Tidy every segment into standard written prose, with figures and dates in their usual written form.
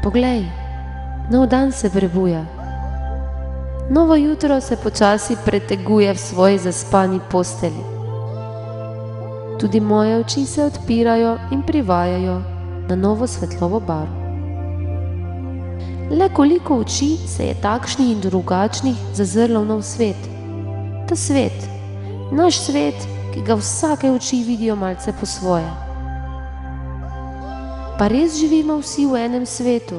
Poglej, nov dan se prebuja. Novo jutro se počasi preteguje v svoji zaspani postelji. Tudi moje oči se odpirajo in privajajo na novo svetlovo barvo. Le koliko oči se je takšnih in drugačnih zazrlo v nov svet. Ta svet, naš svet, ki ga vsake oči vidijo malce po svoje. Pa res živimo vsi v enem svetu,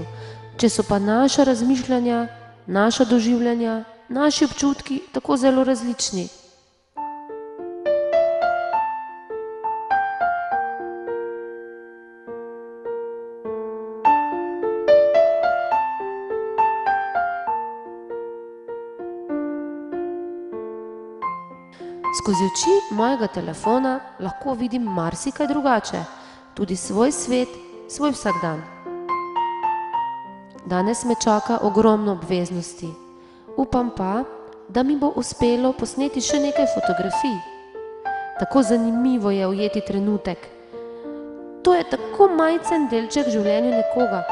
če so pa naša razmišljanja, naša doživljanja, naši občutki tako zelo različni. Skozi oči mojega telefona lahko vidim marsikaj drugače, tudi svoj svet, svoj vsakdan. Danes me čaka ogromno obveznosti. Upam pa, da mi bo uspelo posneti še nekaj fotografij. Tako zanimivo je ujeti trenutek. To je tako majcen delček v življenju nekoga,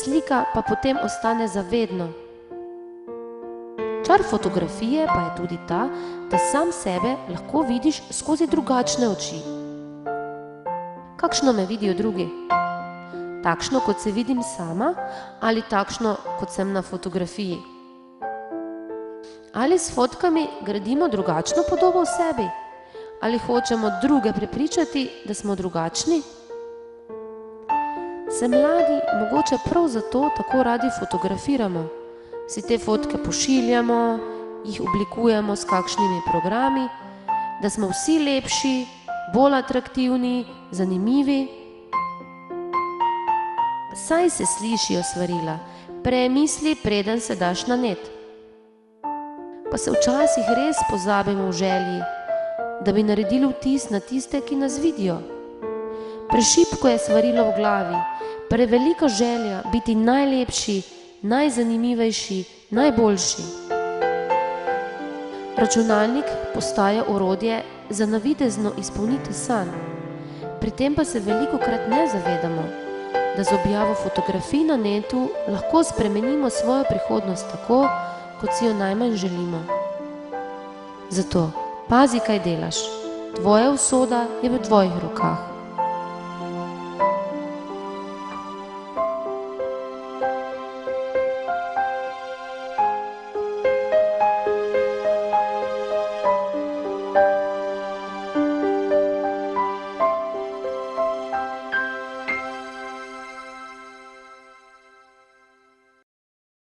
slika pa potem ostane za vedno. Čar fotografije pa je tudi ta, da sam sebe lahko vidiš skozi drugačne oči. Kakšno me vidijo drugi? Takšno, kot se vidim sama, ali takšno, kot sem na fotografiji? Ali s fotkami gradimo drugačno podobo o sebi? Ali hočemo druge prepričati, da smo drugačni? Se mladi mogoče prav zato tako radi fotografiramo? Si te fotke pošiljamo, jih oblikujemo s kakšnimi programi, da smo vsi lepši, bolj atraktivni, zanimivi. Saj se slišijo svarila, premisli, preden se daš na net. Pa se včasih res pozabimo v želji, da bi naredili vtis na tiste, ki nas vidijo. Prešibko je svarilo v glavi, prevelika želja biti najlepši, najzanimivejši, najboljši. Računalnik postaja orodje za navidezno izpolnitev sanj. Pri tem pa se velikokrat ne zavedamo, da z objavo fotografij na netu lahko spremenimo svojo prihodnost tako, kot si jo najmanj želimo. Zato pazi, kaj delaš. Tvoja usoda je v tvojih rokah.